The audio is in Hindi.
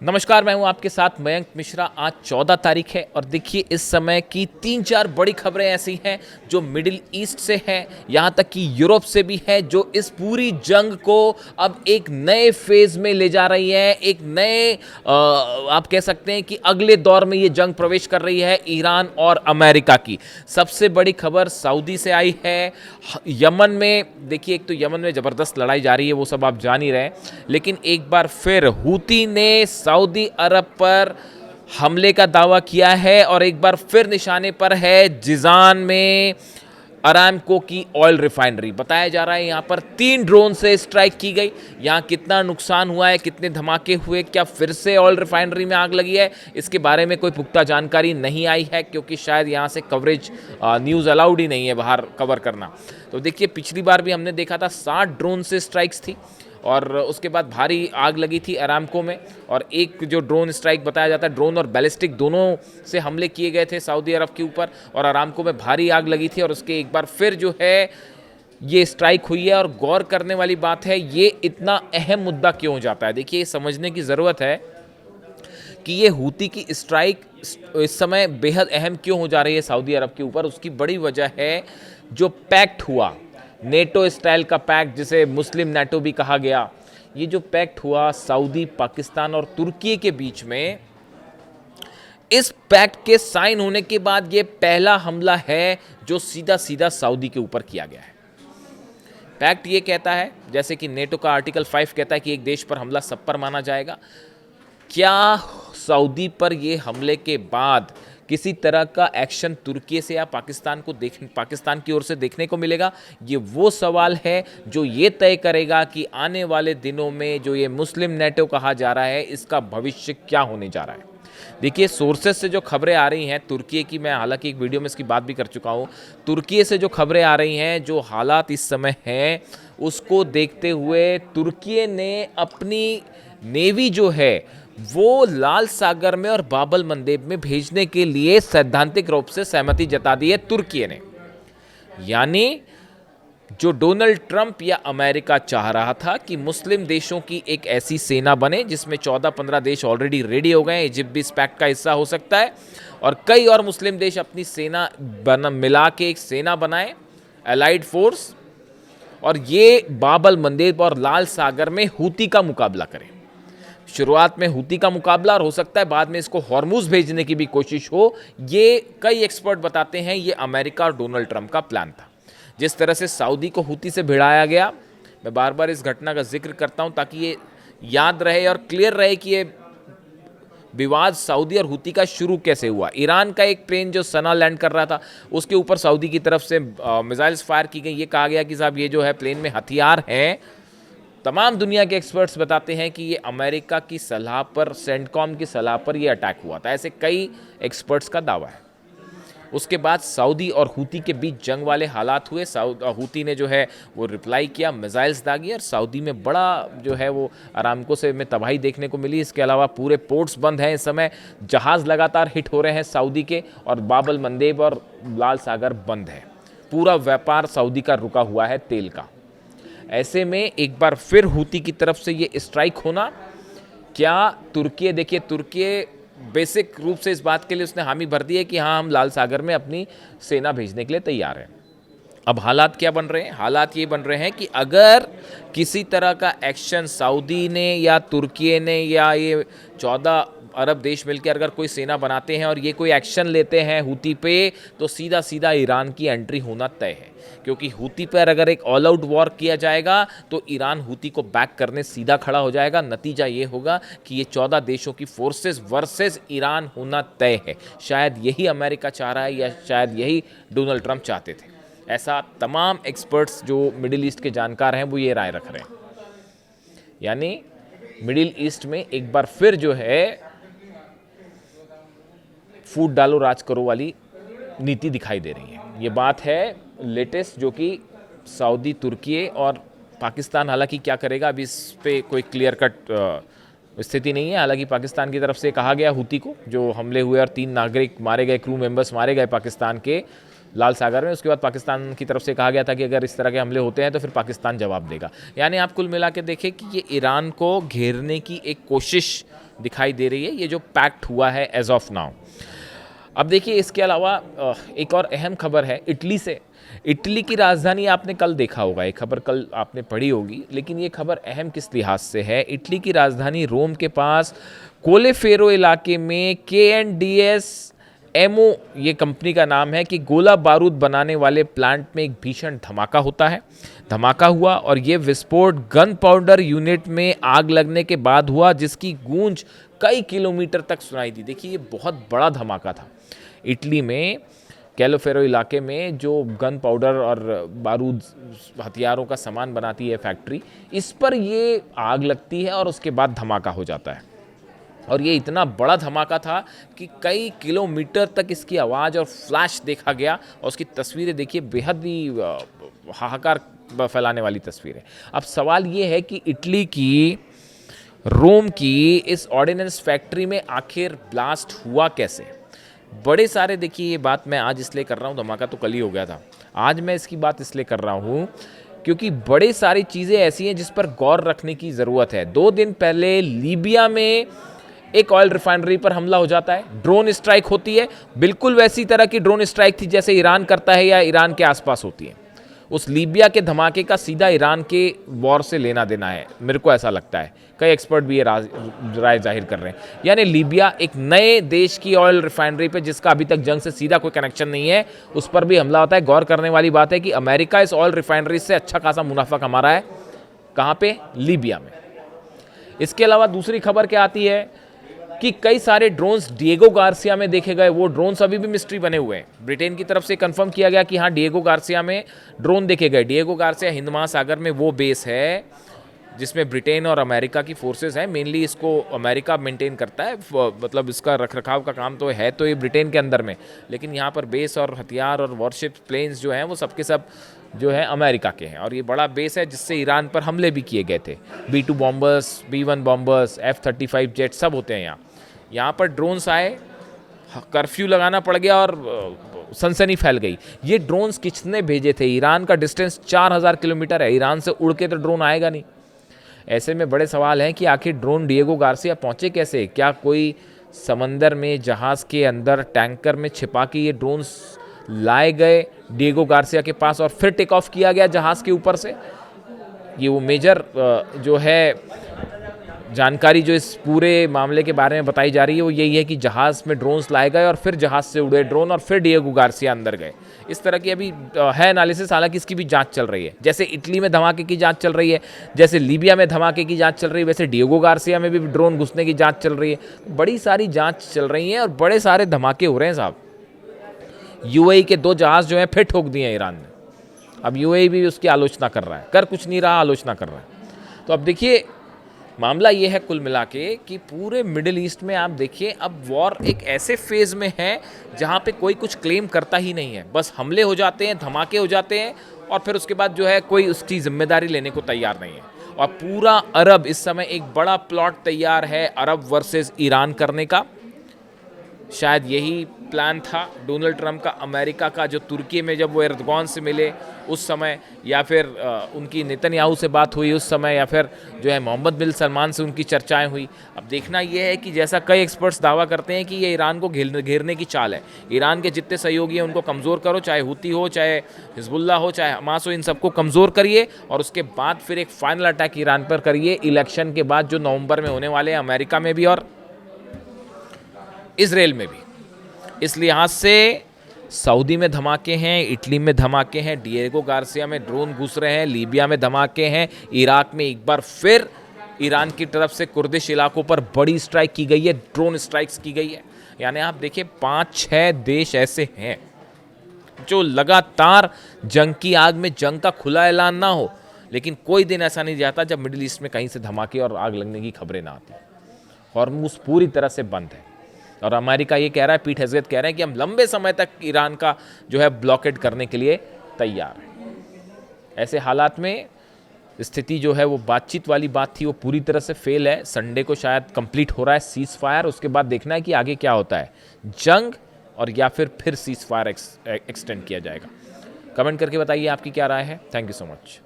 नमस्कार, मैं हूं आपके साथ मयंक मिश्रा। आज 14 तारीख है और देखिए इस समय की 3-4 बड़ी खबरें ऐसी हैं जो मिडिल ईस्ट से हैं, यहाँ तक कि यूरोप से भी है, जो इस पूरी जंग को अब एक नए फेज में ले जा रही है। एक नए आप कह सकते हैं कि अगले दौर में ये जंग प्रवेश कर रही है ईरान और अमेरिका की। सबसे बड़ी खबर सऊदी से आई है। यमन में देखिए, एक तो यमन में ज़बरदस्त लड़ाई जारी है, वो सब आप जान ही रहे हैं, लेकिन एक बार फिर हूती ने सऊदी अरब पर हमले का दावा किया है और एक बार फिर निशाने पर है जिजान में अरामको की ऑयल रिफाइनरी। बताया जा रहा है यहाँ पर 3 ड्रोन से स्ट्राइक की गई। यहाँ कितना नुकसान हुआ है, कितने धमाके हुए, क्या फिर से ऑयल रिफाइनरी में आग लगी है, इसके बारे में कोई पुख्ता जानकारी नहीं आई है, क्योंकि शायद यहाँ से कवरेज न्यूज़ अलाउड ही नहीं है बाहर कवर करना। तो देखिए, पिछली बार भी हमने देखा था 60 ड्रोन से स्ट्राइक्स थी और उसके बाद भारी आग लगी थी अरामको में। और एक जो ड्रोन स्ट्राइक बताया जाता है, ड्रोन और बैलिस्टिक दोनों से हमले किए गए थे सऊदी अरब के ऊपर और अरामको में भारी आग लगी थी। और उसके एक बार फिर जो है ये स्ट्राइक हुई है। और गौर करने वाली बात है, ये इतना अहम मुद्दा क्यों हो जाता है। देखिए, ये समझने की ज़रूरत है कि ये हूती की स्ट्राइक इस समय बेहद अहम क्यों हो जा रही है सऊदी अरब के ऊपर। उसकी बड़ी वजह है जो पैक्ट हुआ, नेटो स्टाइल का पैक्ट, जिसे मुस्लिम नेटो भी कहा गया। ये जो पैक्ट हुआ सऊदी, पाकिस्तान और तुर्की के बीच में, इस पैक्ट के साइन होने के बाद ये पहला हमला है जो सीधा सीधा सऊदी के ऊपर किया गया है। पैक्ट ये कहता है, जैसे कि नेटो का आर्टिकल 5 कहता है कि एक देश पर हमला सब पर माना जाएगा। क्या सऊदी पर ये हमले के बाद किसी तरह का एक्शन तुर्की से या पाकिस्तान की ओर से देखने को मिलेगा? ये वो सवाल है जो ये तय करेगा कि आने वाले दिनों में जो ये मुस्लिम नेटो कहा जा रहा है, इसका भविष्य क्या होने जा रहा है। देखिए, सोर्सेस से जो खबरें आ रही हैं तुर्की की, मैं हालांकि एक वीडियो में इसकी बात भी कर चुका हूँ, तुर्की से जो खबरें आ रही हैं, जो हालात इस समय हैं, उसको देखते हुए तुर्की ने अपनी नेवी जो है वो लाल सागर में और बाबल मंदेब में भेजने के लिए सैद्धांतिक रूप से सहमति जता दी है तुर्की ने। यानी जो डोनाल्ड ट्रंप या अमेरिका चाह रहा था कि मुस्लिम देशों की एक ऐसी सेना बने जिसमें 14-15 देश ऑलरेडी रेडी हो गए हैं, इजिप्ट भी इस पैक्ट का हिस्सा हो सकता है, और कई और मुस्लिम देश अपनी सेना मिला के एक सेना बनाए, एलाइड फोर्स, और ये बाबल मंदेब और लाल सागर में हूती का मुकाबला करें। शुरुआत में हूती का मुकाबला, और हो सकता है बाद में इसको हॉर्मुज भेजने की भी कोशिश हो। ये कई एक्सपर्ट बताते हैं ये अमेरिका और डोनाल्ड ट्रंप का प्लान था। जिस तरह से सऊदी को हूती से भिड़ाया गया, मैं बार बार इस घटना का जिक्र करता हूं ताकि ये याद रहे और क्लियर रहे कि ये विवाद सऊदी और हूती का शुरू कैसे हुआ। ईरान का एक प्लेन जो सना लैंड कर रहा था, उसके ऊपर सऊदी की तरफ से मिसाइल्स फायर की गई। ये कहा गया कि साहब ये जो है प्लेन में हथियार हैं। तमाम दुनिया के एक्सपर्ट्स बताते हैं कि ये अमेरिका की सलाह पर, सेंटकॉम की सलाह पर ये अटैक हुआ था। ऐसे कई एक्सपर्ट्स का दावा है। उसके बाद सऊदी और हूती के बीच जंग वाले हालात हुए। हूती ने जो है वो रिप्लाई किया, मिसाइल्स दागी, और सऊदी में बड़ा जो है वो अरामको से में तबाही देखने को मिली। इसके अलावा पूरे पोर्ट्स बंद हैं इस समय, जहाज़ लगातार हिट हो रहे हैं सऊदी के, और बाबल मंदेब और लाल सागर बंद है। पूरा व्यापार सऊदी का रुका हुआ है तेल का। ऐसे में एक बार फिर हूती की तरफ से ये स्ट्राइक होना, क्या तुर्की, देखिए तुर्की बेसिक रूप से इस बात के लिए उसने हामी भर दी है कि हाँ, हम लाल सागर में अपनी सेना भेजने के लिए तैयार हैं। अब हालात क्या बन रहे हैं? हालात ये बन रहे हैं कि अगर किसी तरह का एक्शन सऊदी ने या तुर्की ने या ये 14 अरब देश मिलकर अगर कोई सेना बनाते हैं और ये कोई एक्शन लेते हैं हूती पे, तो सीधा सीधा ईरान की एंट्री होना तय है। क्योंकि हूती पर अगर एक ऑल आउट वॉर किया जाएगा तो ईरान हूती को बैक करने सीधा खड़ा हो जाएगा। नतीजा ये होगा कि ये 14 देशों की फोर्सेस वर्सेस ईरान होना तय है। शायद यही अमेरिका चाह रहा है या शायद यही डोनाल्ड ट्रंप चाहते थे। ऐसा तमाम एक्सपर्ट्स जो मिडिल ईस्ट के जानकार हैं वो ये राय रख रहे हैं। यानी मिडिल ईस्ट में एक बार फिर जो है फूट डालो राज करो वाली नीति दिखाई दे रही है। ये बात है लेटेस्ट, जो कि सऊदी, तुर्की और पाकिस्तान हालांकि क्या करेगा अभी इस पे कोई क्लियर कट स्थिति नहीं है। हालांकि पाकिस्तान की तरफ से कहा गया हूती को, जो हमले हुए और 3 नागरिक मारे गए, क्रू मेंबर्स मारे गए पाकिस्तान के लाल सागर में, उसके बाद पाकिस्तान की तरफ से कहा गया था कि अगर इस तरह के हमले होते हैं तो फिर पाकिस्तान जवाब देगा। यानी आप कुल मिला के देखें कि ये ईरान को घेरने की एक कोशिश दिखाई दे रही है, ये जो पैक्ट हुआ है एज ऑफ नाउ। अब देखिए इसके अलावा एक और अहम खबर है इटली से। इटली की राजधानी आपने कल देखा होगा, ये खबर कल आपने पढ़ी होगी, लेकिन ये खबर अहम किस लिहाज से है। इटली की राजधानी रोम के पास कोलेफेरो इलाके में KNDS-MO ये कंपनी का नाम है कि गोला बारूद बनाने वाले प्लांट में एक भीषण धमाका होता है। धमाका हुआ और ये विस्फोट गन पाउडर यूनिट में आग लगने के बाद हुआ, जिसकी गूंज कई किलोमीटर तक सुनाई दी। देखिए ये बहुत बड़ा धमाका था। इटली में कैलोफेरो इलाके में जो गन पाउडर और बारूद हथियारों का सामान बनाती है फैक्ट्री, इस पर ये आग लगती है और उसके बाद धमाका हो जाता है। और ये इतना बड़ा धमाका था कि कई किलोमीटर तक इसकी आवाज़ और फ्लैश देखा गया, और उसकी तस्वीरें देखिए, बेहद ही हाहाकार फैलाने वाली तस्वीरें। अब सवाल ये है कि इटली की रोम की इस ऑर्डिनेंस फैक्ट्री में आखिर ब्लास्ट हुआ कैसे। बड़े सारे, देखिए ये बात मैं आज इसलिए कर रहा हूँ, धमाका तो कल ही हो गया था, आज मैं इसकी बात इसलिए कर रहा हूँ क्योंकि बड़ी सारी चीज़ें ऐसी हैं जिस पर गौर रखने की ज़रूरत है। 2 दिन पहले लीबिया में एक ऑयल रिफाइनरी पर हमला हो जाता है, ड्रोन स्ट्राइक होती है, बिल्कुल वैसी तरह की ड्रोन स्ट्राइक थी जैसे ईरान करता है या ईरान के आसपास होती है। उस लीबिया के धमाके का सीधा ईरान के वॉर से लेना देना है, मेरे को ऐसा लगता है। कई एक्सपर्ट भी ये राय जाहिर कर रहे हैं। यानी लीबिया एक नए देश की ऑयल रिफाइनरी पे, जिसका अभी तक जंग से सीधा कोई कनेक्शन नहीं है, उस पर भी हमला होता है। गौर करने वाली बात है कि अमेरिका इस ऑयल रिफाइनरी से अच्छा खासा मुनाफा कमा रहा है। कहाँ पे? लीबिया में। इसके अलावा दूसरी खबर क्या आती है कि कई सारे ड्रोन्स डिएगो गार्सिया में देखे गए। वो ड्रोन्स अभी भी मिस्ट्री बने हुए हैं। ब्रिटेन की तरफ से कंफर्म किया गया कि हाँ, डिएगो गार्सिया में ड्रोन देखे गए। डिएगो गार्सिया हिंद महासागर में वो बेस है जिसमें ब्रिटेन और अमेरिका की फोर्सेस हैं। मेनली इसको अमेरिका मेंटेन करता है, मतलब इसका रखरखाव का काम तो है तो ये ब्रिटेन के अंदर में, लेकिन यहाँ पर बेस और हथियार और वॉरशिप प्लेन्स जो हैं वो सबके सब जो है अमेरिका के हैं। और ये बड़ा बेस है जिससे ईरान पर हमले भी किए गए थे। B-2 bombers, B-1 bombers, F-35 jet सब होते हैं यहाँ पर ड्रोन्स आए, कर्फ्यू लगाना पड़ गया और सनसनी फैल गई। ये ड्रोन्स किसने भेजे थे? ईरान का डिस्टेंस 4000 किलोमीटर है, ईरान से उड़ के तो ड्रोन आएगा नहीं। ऐसे में बड़े सवाल हैं कि आखिर ड्रोन डिएगो गार्सिया पहुंचे कैसे? क्या कोई समंदर में जहाज़ के अंदर टैंकर में छिपा के ये ड्रोन्स लाए गए डिएगो गार्सिया के पास और फिर टेक ऑफ किया गया जहाज़ के ऊपर से? ये वो मेजर जो है जानकारी जो इस पूरे मामले के बारे में बताई जा रही है वो यही है कि जहाज़ में ड्रोन्स लाए गए और फिर जहाज़ से उड़े ड्रोन और फिर डिएगो गार्सिया अंदर गए। इस तरह की अभी है एनालिसिस, हालांकि इसकी भी जांच चल रही है। जैसे इटली में धमाके की जांच चल रही है, जैसे लीबिया में धमाके की जांच चल रही है, वैसे डिएगो गार्सिया में भी ड्रोन घुसने की जांच चल रही है। बड़ी सारी जांच चल रही है और बड़े सारे धमाके हो रहे हैं साहब। UAE के 2 जहाज़ जो हैं फिर ठोक दिए हैं ईरान ने। अब UAE भी उसकी आलोचना कर रहा है, कर कुछ नहीं रहा, आलोचना कर रहा है। तो अब देखिए मामला ये है कुल मिला के कि पूरे मिडिल ईस्ट में आप देखिए अब वॉर एक ऐसे फेज में है जहाँ पे कोई कुछ क्लेम करता ही नहीं है। बस हमले हो जाते हैं, धमाके हो जाते हैं और फिर उसके बाद जो है कोई उसकी जिम्मेदारी लेने को तैयार नहीं है। और पूरा अरब इस समय एक बड़ा प्लॉट तैयार है अरब वर्सेस ईरान करने का। शायद यही प्लान था डोनाल्ड ट्रंप का, अमेरिका का, जो तुर्की में जब वो एर्दोगान से मिले उस समय, या फिर उनकी नेतन्याहू से बात हुई उस समय, या फिर जो है मोहम्मद बिन सलमान से उनकी चर्चाएं हुई। अब देखना यह है कि जैसा कई एक्सपर्ट्स दावा करते हैं कि ये ईरान को घेरने की चाल है। ईरान के जितने सहयोगी हैं उनको कमज़ोर करो, चाहे हुती हो, चाहे हिजबुल्ला हो, चाहे हमास हो, इन सबको कमज़ोर करिए और उसके बाद फिर एक फाइनल अटैक ईरान पर करिए इलेक्शन के बाद जो नवंबर में होने वाले हैं, अमेरिका में भी और इजराइल में भी। इस लिहाज से सऊदी में धमाके हैं, इटली में धमाके हैं, डिएगो गार्सिया में ड्रोन घुस रहे हैं, लीबिया में धमाके हैं, इराक में एक बार फिर ईरान की तरफ से कुर्दिश इलाकों पर बड़ी स्ट्राइक की गई है, ड्रोन स्ट्राइक्स की गई है। यानी आप देखिए 5-6 देश ऐसे हैं जो लगातार जंग की आग में, जंग का खुला ऐलान ना हो, लेकिन कोई दिन ऐसा नहीं जाता जब मिडिल ईस्ट में कहीं से धमाके और आग लगने की खबरें ना आती। हॉर्मुज़ पूरी तरह से बंद है और अमेरिका ये कह रहा है, पीट हेगसेथ कह रहे हैं कि हम लंबे समय तक ईरान का जो है ब्लॉकेड करने के लिए तैयार हैं। ऐसे हालात में स्थिति जो है वो बातचीत वाली बात थी वो पूरी तरह से फेल है। संडे को शायद कंप्लीट हो रहा है सीज फायर, उसके बाद देखना है कि आगे क्या होता है, जंग और या फिर सीज फायर एक्सटेंड किया जाएगा। कमेंट करके बताइए आपकी क्या राय है। Thank you so much.